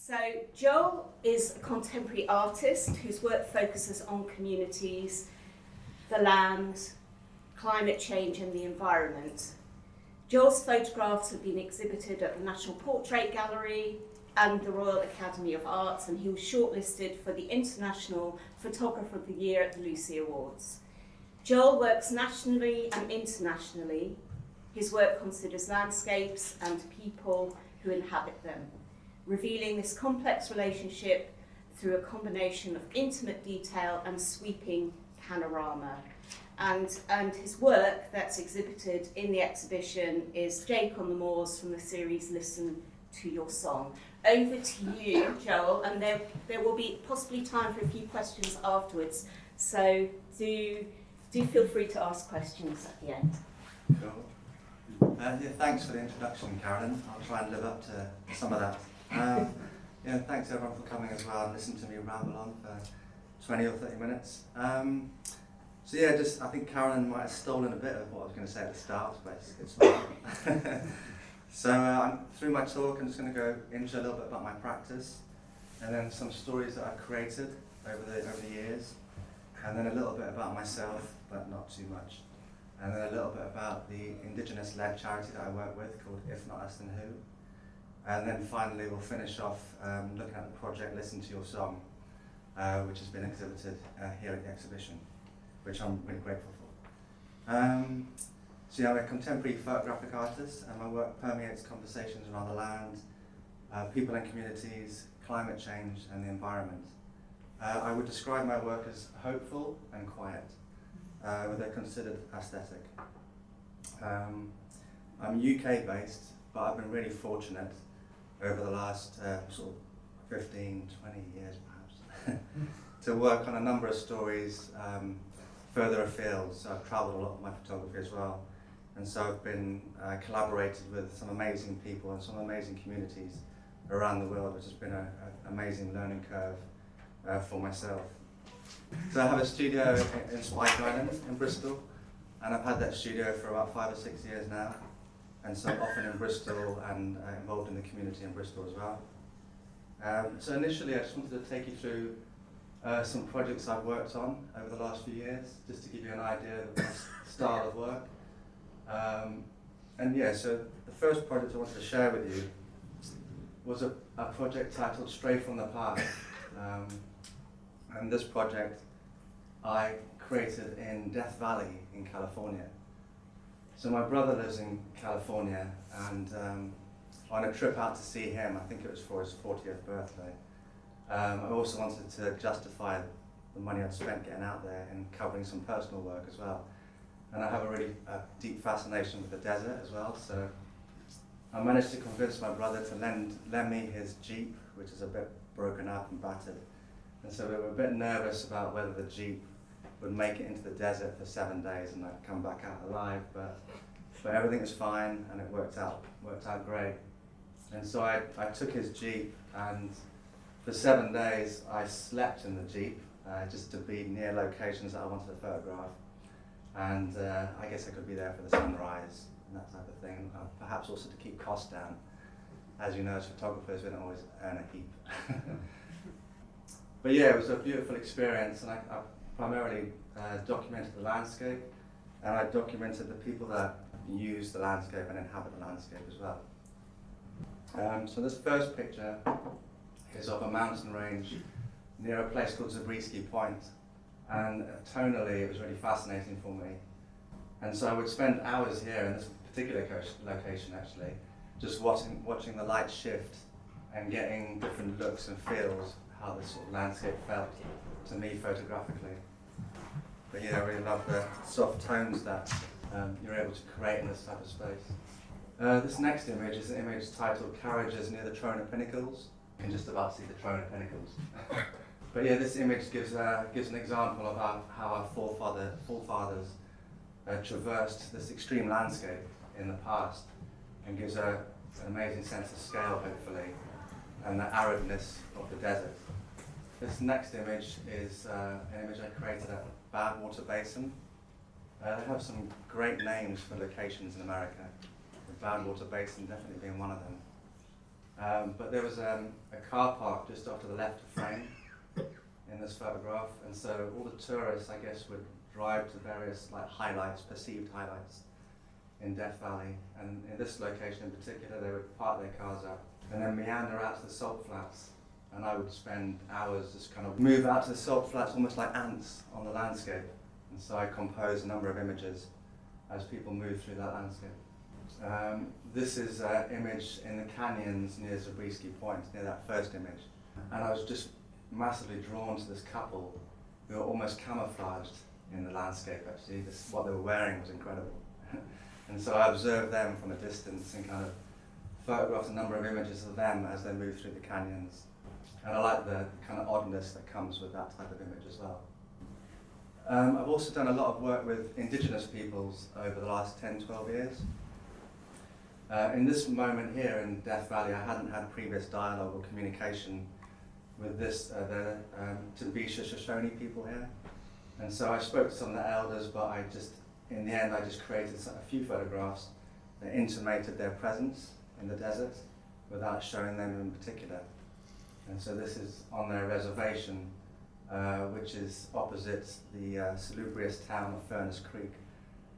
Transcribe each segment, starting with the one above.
So Joel is a contemporary artist whose work focuses on communities, the land, climate change and the environment. Joel's photographs have been exhibited at the National Portrait Gallery and the Royal Academy of Arts, and he was shortlisted for the International Photographer of the Year at the Lucy Awards. Joel works nationally and internationally. His work considers landscapes and people who inhabit them, revealing this complex relationship through a combination of intimate detail and sweeping panorama. And his work that's exhibited in the exhibition is Jake on the Moors from the series Listen to Your Song. Over to you, Joel, and there will be possibly time for a few questions afterwards, so do feel free to ask questions at the end. Cool. Thanks for the introduction, Carolyn. I'll try and live up to some of that. Thanks everyone for coming as well and listening to me ramble on for 20 or 30 minutes. I think Carolyn might have stolen a bit of what I was going to say at the start, but it's fine. Through my talk, I'm just going to go into a little bit about my practice, and then some stories that I've created over the years, and then a little bit about myself, but not too much, and then a little bit about the Indigenous-led charity that I work with called If Not Us Then Who, and then finally we'll finish off looking at the project Listen to Your Song, which has been exhibited here at the exhibition, which I'm really grateful for. I'm a contemporary photographic artist, and my work permeates conversations around the land, people and communities, climate change and the environment. I would describe my work as hopeful and quiet, with a considered aesthetic. I'm UK based, but I've been really fortunate over the last sort of 15, 20 years perhaps, to work on a number of stories further afield. So I've travelled a lot with my photography as well. And so I've been collaborated with some amazing people and some amazing communities around the world, which has been an amazing learning curve for myself. So I have a studio in Spike Island in Bristol, and I've had that studio for about 5 or 6 years now. And so I'm often in Bristol and involved in the community in Bristol as well. So initially I just wanted to take you through some projects I've worked on over the last few years, just to give you an idea of my style of work. So the first project I wanted to share with you was a project titled Stray from the Past. And this project I created in Death Valley in California. So my brother lives in California, and on a trip out to see him, I think it was for his 40th birthday, I also wanted to justify the money I'd spent getting out there and covering some personal work as well. And I have a really deep fascination with the desert as well, so I managed to convince my brother to lend me his Jeep, which is a bit broken up and battered. And so we were a bit nervous about whether the Jeep would make it into the desert for 7 days and I'd come back out alive, but everything was fine and it worked out great. And so I took his Jeep, and for 7 days I slept in the Jeep just to be near locations that I wanted to photograph. And I guess I could be there for the sunrise and that type of thing, perhaps also to keep costs down. As you know, as photographers, we don't always earn a heap. But yeah, it was a beautiful experience, and I primarily documented the landscape, and I documented the people that use the landscape and inhabit the landscape as well. So this first picture is of a mountain range near a place called Zabriskie Point. And tonally, it was really fascinating for me. And so I would spend hours here in this particular location, actually, just watching the light shift and getting different looks and feels, how this sort of landscape felt to me photographically. But yeah, I really love the soft tones that you're able to create in this type of space. This next image is an image titled Carriages Near the Trona Pinnacles. You can just about see the Trona Pinnacles. But yeah, this image gives an example of how our forefathers traversed this extreme landscape in the past, and gives an amazing sense of scale, hopefully, and the aridness of the desert. This next image is an image I created at Badwater Basin. They have some great names for locations in America, the Badwater Basin definitely being one of them. But there was a car park just off to the left of frame in this photograph, and so all the tourists, I guess, would drive to various like highlights, perceived highlights in Death Valley, and in this location in particular, they would park their cars out and then meander out to the salt flats, and I would spend hours just kind of move out to the salt flats almost like ants on the landscape, and so I composed a number of images as people move through that landscape. This is an image in the canyons near Zabriskie Point, near that first image, and I was just massively drawn to this couple who were almost camouflaged in the landscape. Actually, what they were wearing was incredible. And so I observed them from a distance and kind of photographed a number of images of them as they moved through the canyons. And I like the kind of oddness that comes with that type of image as well. I've also done a lot of work with indigenous peoples over the last 10, 12 years. In this moment here in Death Valley, I hadn't had previous dialogue or communication with the Tabisha Shoshone people here. And so I spoke to some of the elders, but in the end, I just created a few photographs that intimated their presence in the desert without showing them in particular. And so this is on their reservation, which is opposite the salubrious town of Furnace Creek,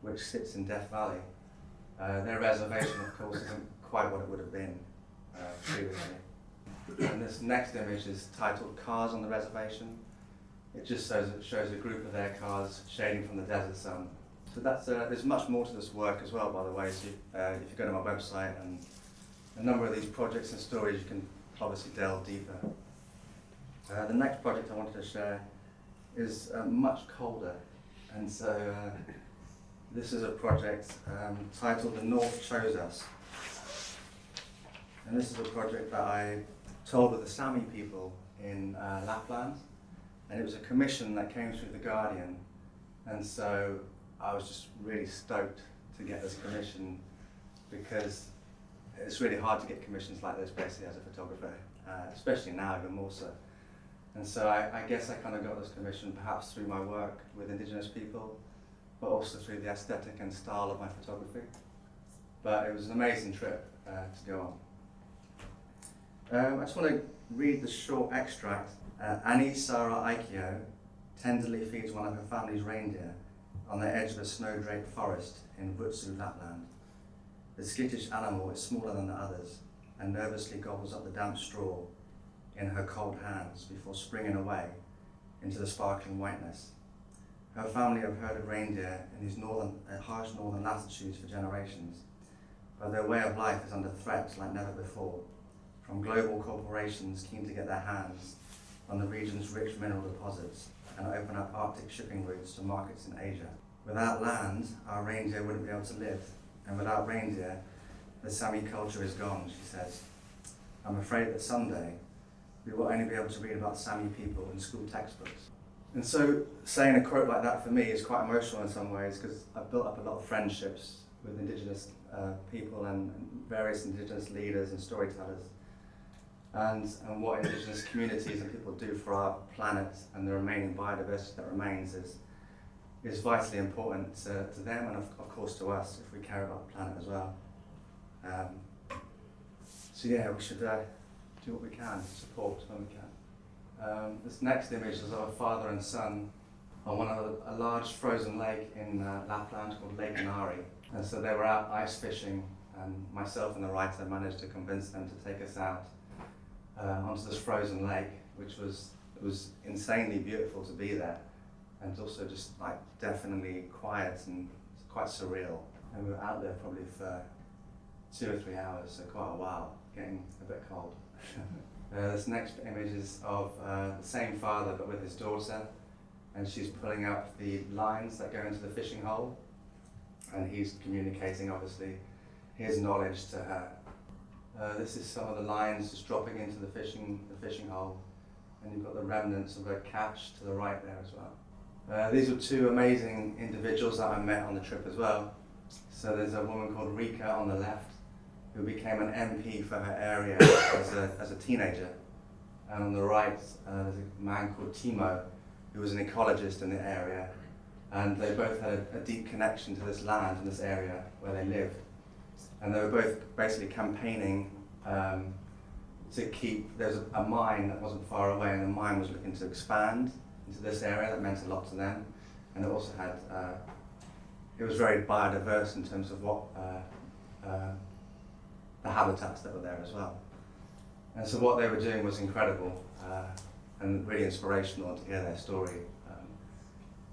which sits in Death Valley. Their reservation, of course, isn't quite what it would have been previously. And this next image is titled Cars on the Reservation. It just shows a group of their cars shading from the desert sun. So there's much more to this work as well, by the way. So if you go to my website and a number of these projects and stories, you can obviously delve deeper. The next project I wanted to share is much colder, and so this is a project titled The North Chose Us. And this is a project that I told with the Sami people in Lapland, and it was a commission that came through The Guardian, and so I was just really stoked to get this commission, because it's really hard to get commissions like this basically as a photographer, especially now even more so. And so I guess I kind of got this commission perhaps through my work with indigenous people, but also through the aesthetic and style of my photography. But it was an amazing trip to go on. I just want to read the short extract. Annie Sarah Aikio tenderly feeds one of her family's reindeer on the edge of a snow-draped forest in Vutsu, Lapland. The skittish animal is smaller than the others and nervously gobbles up the damp straw in her cold hands before springing away into the sparkling whiteness. Her family have herded reindeer in these harsh northern latitudes for generations, but their way of life is under threat like never before, from global corporations keen to get their hands on the region's rich mineral deposits and open up Arctic shipping routes to markets in Asia. Without land, our reindeer wouldn't be able to live, and without reindeer, the Sami culture is gone, she says. I'm afraid that someday we will only be able to read about Sami people in school textbooks. And so saying a quote like that for me is quite emotional in some ways, because I've built up a lot of friendships with indigenous people and various indigenous leaders and storytellers. And what indigenous communities and people do for our planet and the remaining biodiversity that remains is vitally important to them and of course to us if we care about the planet as well. So yeah, we should do what we can, support when we can. This next image is of a father and son on a large frozen lake in Lapland called Lake Inari. And so they were out ice fishing, and myself and the writer managed to convince them to take us out onto this frozen lake, which was insanely beautiful to be there, and also just like definitely quiet and quite surreal. And we were out there probably for 2 or 3 hours, so quite a while, getting a bit cold. This next image is of the same father but with his daughter, and she's pulling up the lines that go into the fishing hole, and he's communicating obviously his knowledge to her. This is some of the lines just dropping into the fishing hole, and you've got the remnants of a catch to the right there as well. These were 2 amazing individuals that I met on the trip as well. So there's a woman called Rika on the left, who became an MP for her area as a teenager. And on the right, there's a man called Timo, who was an ecologist in the area. And they both had a deep connection to this land and this area where they lived. And they were both basically campaigning to keep, there was a mine that wasn't far away, and the mine was looking to expand into this area. That meant a lot to them, and it also had, it was very biodiverse in terms of what the habitats that were there as well. And so what they were doing was incredible and really inspirational to hear their story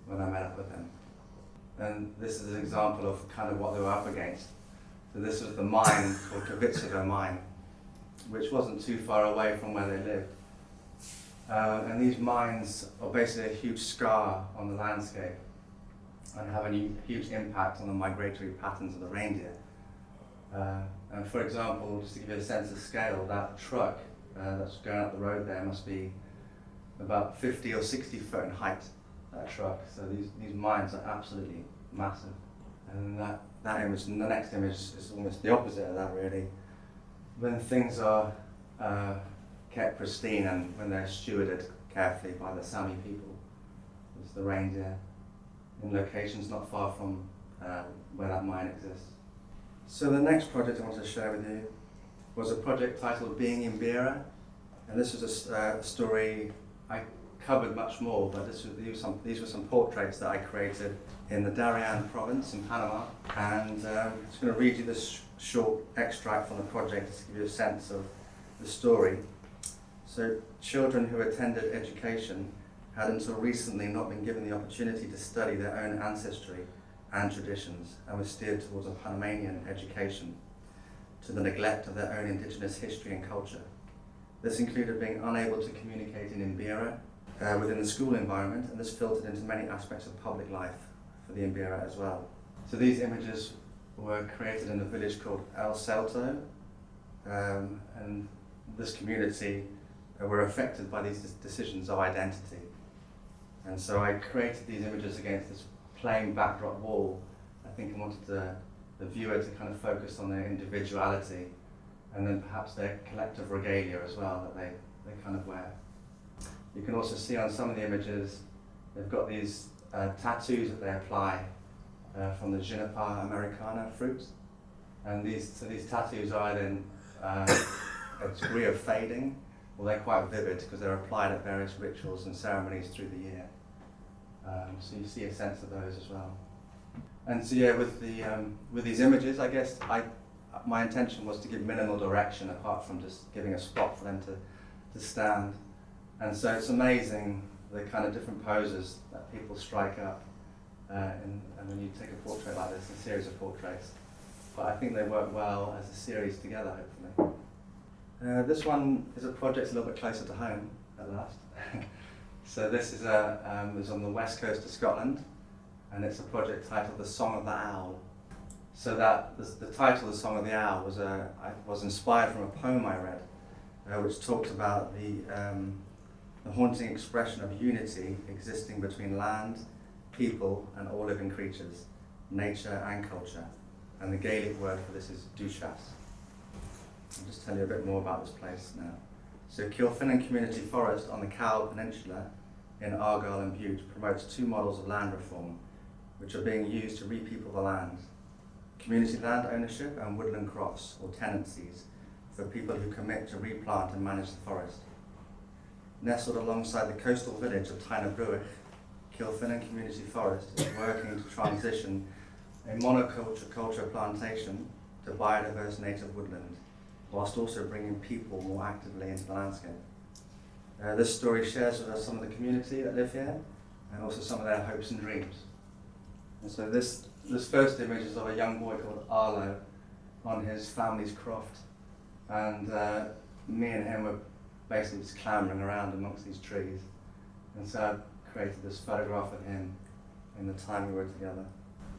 when I met up with them. And this is an example of kind of what they were up against. So this was the mine called Kavitsovo Mine, which wasn't too far away from where they lived. And these mines are basically a huge scar on the landscape and have a huge impact on the migratory patterns of the reindeer. And for example, just to give you a sense of scale, that truck that's going up the road there must be about 50 or 60 foot in height, that truck. So these mines are absolutely massive. And that image, and the next image is almost the opposite of that really. When things are kept pristine and when they're stewarded carefully by the Sami people, it's the reindeer in locations not far from where that mine exists. So the next project I wanted to share with you was a project titled Being in Beira, and this was a story I covered much more, but these were some portraits that I created in the Darien province in Panama, and I'm just going to read you this short extract from the project just to give you a sense of the story. So, children who attended education had until recently not been given the opportunity to study their own ancestry and traditions, and were steered towards a Panamanian education, to the neglect of their own indigenous history and culture. This included being unable to communicate in Imbira within the school environment, and this filtered into many aspects of public life for the Imbira as well. So these images were created in a village called El Celto, and this community were affected by these decisions of identity. And so I created these images against this plain backdrop wall. I think I wanted the viewer to kind of focus on their individuality and then perhaps their collective regalia as well that they kind of wear. You can also see on some of the images they've got these tattoos that they apply from the Juniper americana fruit, and these tattoos are then a degree of fading, or they're quite vivid because they're applied at various rituals and ceremonies through the year. So you see a sense of those as well. And so yeah, with these images, I guess my intention was to give minimal direction apart from just giving a spot for them to stand. And so it's amazing the kind of different poses that people strike up and when you take a portrait like this, a series of portraits. But I think they work well as a series together, hopefully. This one is a project a little bit closer to home at last. So this is on the west coast of Scotland, and it's a project titled The Song of the Owl. So that the title of The Song of the Owl was inspired from a poem I read, which talks about the haunting expression of unity existing between land, people, and all living creatures, nature and culture. And the Gaelic word for this is Duchas. I'll just tell you a bit more about this place now. So Kilfinnan Community Forest on the Cowal Peninsula in Argyll and Bute promotes two models of land reform, which are being used to repeople the land. Community land ownership and woodland crops, or tenancies, for people who commit to replant and manage the forest. Nestled alongside the coastal village of Tynabrewich, Kilfinnan Community Forest is working to transition a monoculture plantation to biodiverse native woodland, whilst also bringing people more actively into the landscape. This story shares with us some of the community that live here, and also some of their hopes and dreams. And so this first image is of a young boy called Arlo on his family's croft, and me and him were basically just clambering around amongst these trees. And so I created this photograph of him in the time we were together.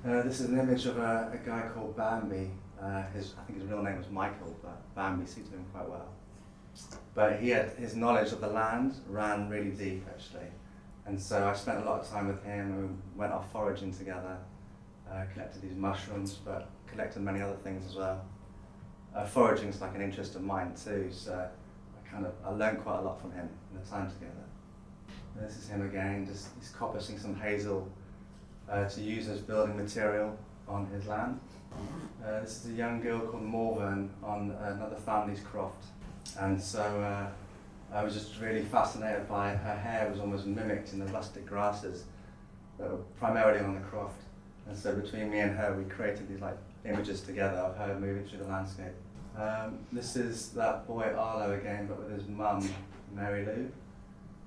This is an image of a guy called Bambi. I think his real name was Michael, but Bambi suited him quite well. But his knowledge of the land ran really deep, actually. And so I spent a lot of time with him, and we went off foraging together, collected these mushrooms, but collected many other things as well. Foraging is like an interest of mine too, so I learned quite a lot from him in the time together. And this is him again, he's coppicing some hazel to use as building material on his land. This is a young girl called Morven on another family's croft. And so I was just really fascinated by her hair was almost mimicked in the rustic grasses that were primarily on the croft. And so between me and her, we created these like images together of her moving through the landscape. This is that boy Arlo again, but with his mum, Mary Lou.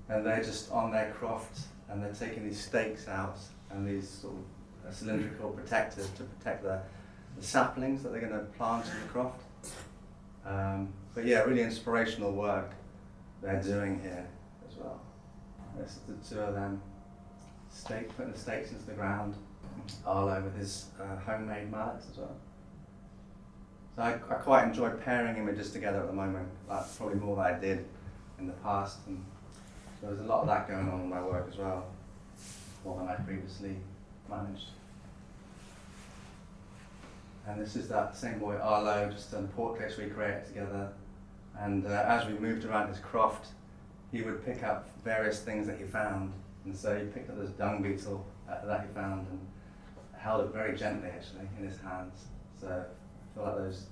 And they're just on their croft, and they're taking these stakes out and these sort of cylindrical protectors to protect the saplings that they're going to plant in the croft. But yeah, really inspirational work they're doing here as well. This is the two of them putting the stakes into the ground. Arlo with his homemade mallets as well. So I quite enjoy pairing images together at the moment. That's probably more than I did in the past. And so there's a lot of that going on in my work as well, more than I previously managed. And this is that same boy Arlo, just done portraits we created together. And as we moved around his croft, he would pick up various things that he found. And so he picked up this dung beetle that he found and held it very gently actually in his hands. So I feel like those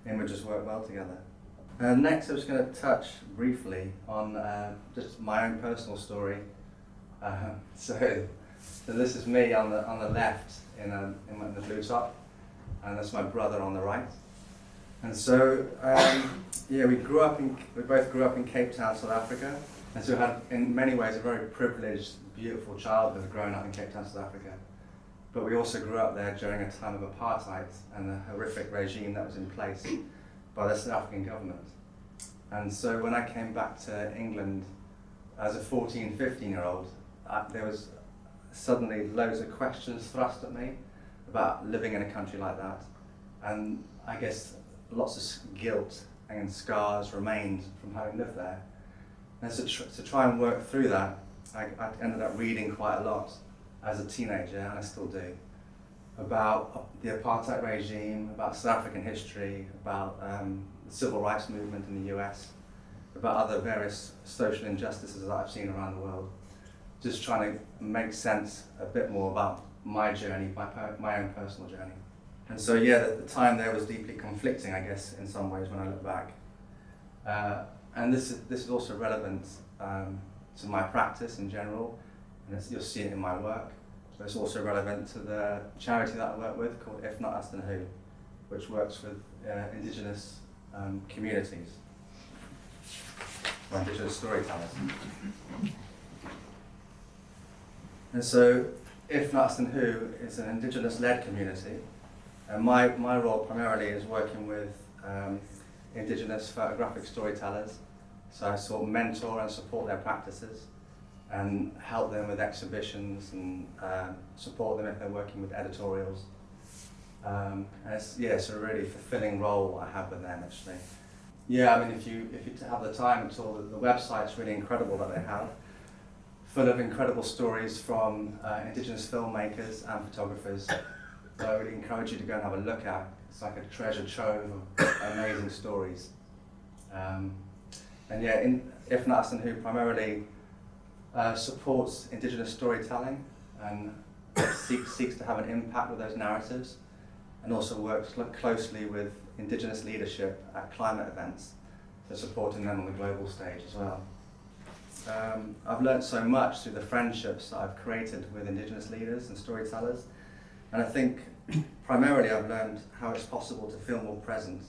images work well together. Next I was going to touch briefly on just my own personal story. So this is me on the left in the blue top, and that's my brother on the right. And so yeah, we both grew up in Cape Town, South Africa, and so we had in many ways a very privileged, beautiful childhood growing up in Cape Town, South Africa. But we also grew up there during a time of apartheid and the horrific regime that was in place by the South African government. And so when I came back to England as a 14, 15-year-old, there was suddenly loads of questions thrust at me about living in a country like that. And I guess lots of guilt and scars remained from having lived there. And so to try and work through that, I ended up reading quite a lot as a teenager, and I still do, about the apartheid regime, about South African history, about the civil rights movement in the US, about other various social injustices that I've seen around the world. Just trying to make sense a bit more about my journey, my own personal journey. And so yeah, the time there was deeply conflicting, I guess, in some ways when I look back. And this is also relevant to my practice in general, and you'll see it in my work. But it's also relevant to the charity that I work with called If Not Us Then Who, which works with Indigenous communities, or Indigenous storytellers. And so If Not Us Then Who is an Indigenous-led community, and my role primarily is working with Indigenous photographic storytellers. So I sort of mentor and support their practices and help them with exhibitions and support them if they're working with editorials. And it's a really fulfilling role I have with them actually. Yeah, I mean if you have the time at all, the website's really incredible that they have, full of incredible stories from Indigenous filmmakers and photographers. So I really encourage you to go and have a look at. It's like a treasure trove of amazing stories. And yeah, If Not Us Then Who primarily supports Indigenous storytelling and seeks to have an impact with those narratives, and also works closely with Indigenous leadership at climate events, so supporting them on the global stage as well. I've learned so much through the friendships that I've created with Indigenous leaders and storytellers, and I think primarily I've learned how it's possible to feel more present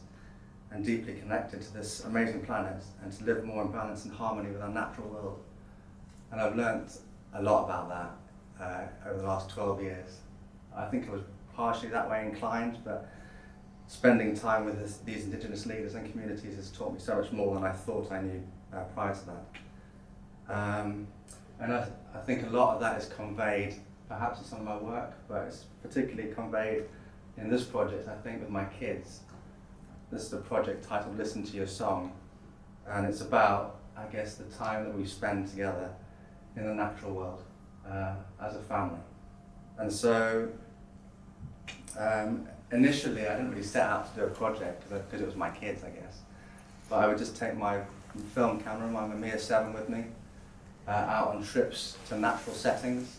and deeply connected to this amazing planet and to live more in balance and harmony with our natural world. And I've learned a lot about that over the last 12 years. I think I was partially that way inclined, but spending time with these Indigenous leaders and communities has taught me so much more than I thought I knew prior to that. And I think a lot of that is conveyed perhaps in some of my work, but it's particularly conveyed in this project, I think, with my kids. This is a project titled Listen to Your Song, and it's about, I guess, the time that we spend together in the natural world as a family. And so initially I didn't really set out to do a project because it was my kids, I guess, but I would just take my film camera, my Mamiya 7 with me, out on trips to natural settings,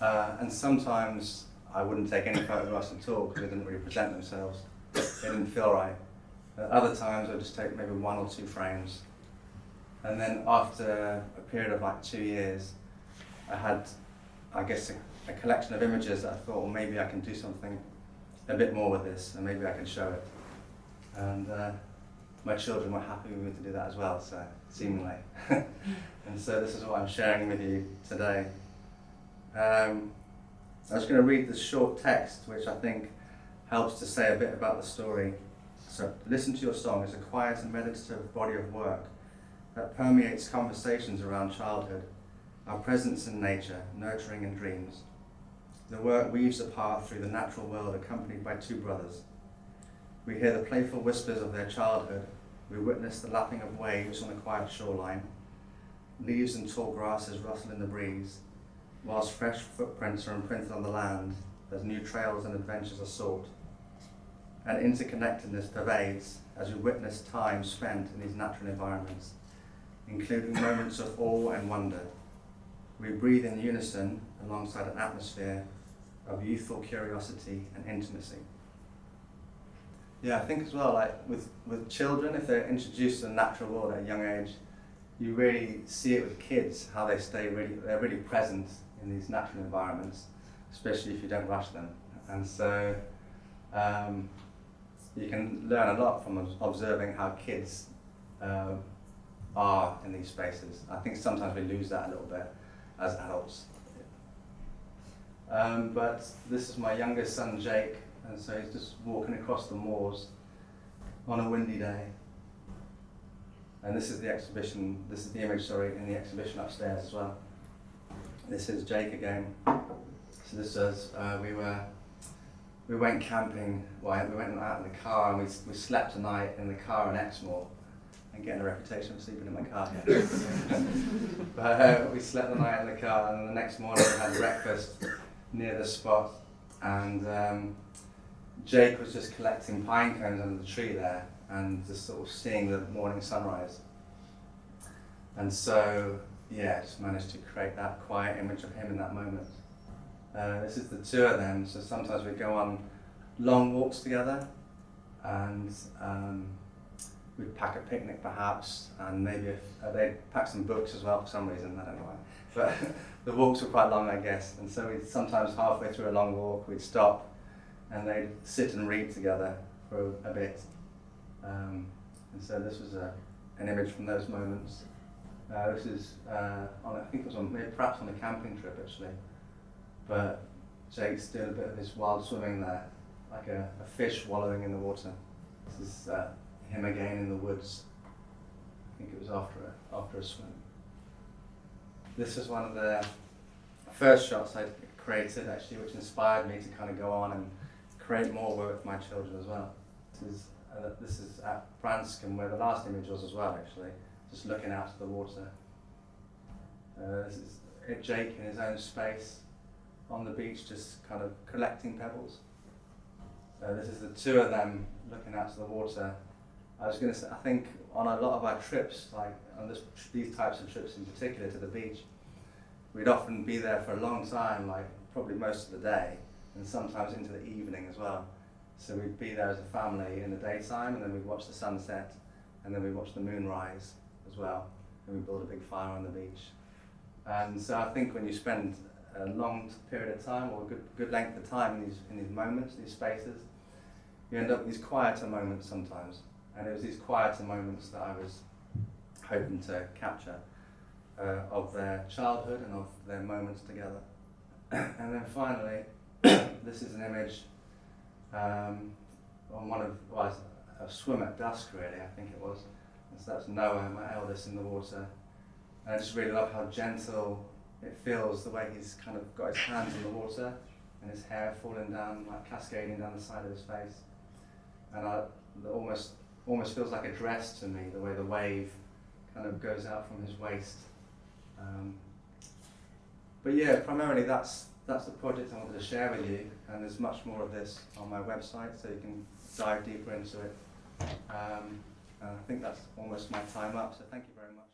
and sometimes I wouldn't take any photographs at all because they didn't really present themselves. They didn't feel right. At other times I'll just take maybe 1 or 2 frames. And then after a period of like 2 years, I had, I guess, a collection of images that I thought, well, maybe I can do something a bit more with this, and maybe I can show it. And my children were happy with me to do that as well, so seemingly. And so this is what I'm sharing with you today. I was going to read this short text, which I think helps to say a bit about the story. So, listen to your song is a quiet and meditative body of work that permeates conversations around childhood, our presence in nature, nurturing in dreams. The work weaves a path through the natural world accompanied by 2 brothers. We hear the playful whispers of their childhood. We witness the lapping of waves on the quiet shoreline. Leaves and tall grasses rustle in the breeze, whilst fresh footprints are imprinted on the land as new trails and adventures are sought. And interconnectedness pervades as we witness time spent in these natural environments, including moments of awe and wonder. We breathe in unison alongside an atmosphere of youthful curiosity and intimacy. Yeah, I think as well, like with children, if they're introduced to the natural world at a young age, you really see it with kids, how they're really present in these natural environments, especially if you don't rush them. And so you can learn a lot from observing how kids are in these spaces. I think sometimes we lose that a little bit as adults. But this is my youngest son, Jake, and so he's just walking across the moors on a windy day. And this is the exhibition, this is the image, in the exhibition upstairs as well. This is Jake again. So this was, we went camping, we went out in the car, and we slept a night in the car in Exmoor. I'm getting a reputation for sleeping in my car here. But we slept the night in the car, and the next morning we had breakfast near the spot, and Jake was just collecting pine cones under the tree there and just sort of seeing the morning sunrise. And so, yeah, just managed to create that quiet image of him in that moment. This is the 2 of them, so sometimes we go on long walks together, and we'd pack a picnic perhaps, and maybe they'd pack some books as well for some reason, I don't know why. But the walks were quite long, I guess, and so we'd sometimes halfway through a long walk, we'd stop and they'd sit and read together for a bit. And so this was an image from those moments. This is, I think it was perhaps on a camping trip actually, but Jake's doing a bit of his wild swimming there, like a fish wallowing in the water. This is him again in the woods. I think it was after a swim. This is one of the first shots I created actually, which inspired me to kind of go on and create more work with my children as well. This is at Branscombe, where the last image was as well actually, just looking out to the water. This is Jake in his own space on the beach, just kind of collecting pebbles. This is the 2 of them looking out to the water. I was going to say, I think on a lot of our trips, like on these types of trips in particular to the beach, we'd often be there for a long time, like probably most of the day, and sometimes into the evening as well. So we'd be there as a family in the daytime, and then we'd watch the sunset, and then we'd watch the moon rise as well, and we'd build a big fire on the beach. And so I think when you spend a long period of time, or a good length of time in these moments, these spaces, you end up with these quieter moments sometimes. And it was these quieter moments that I was hoping to capture of their childhood and of their moments together. And then finally, this is an image on a swim at dusk really, I think it was. And so that's Noah, my eldest, in the water. And I just really love how gentle it feels, the way he's kind of got his hands in the water and his hair falling down, like cascading down the side of his face. And it almost feels like a dress to me, the way the wave kind of goes out from his waist. But yeah, primarily that's the project I wanted to share with you, and there's much more of this on my website, so you can dive deeper into it. And I think that's almost my time up, so thank you very much.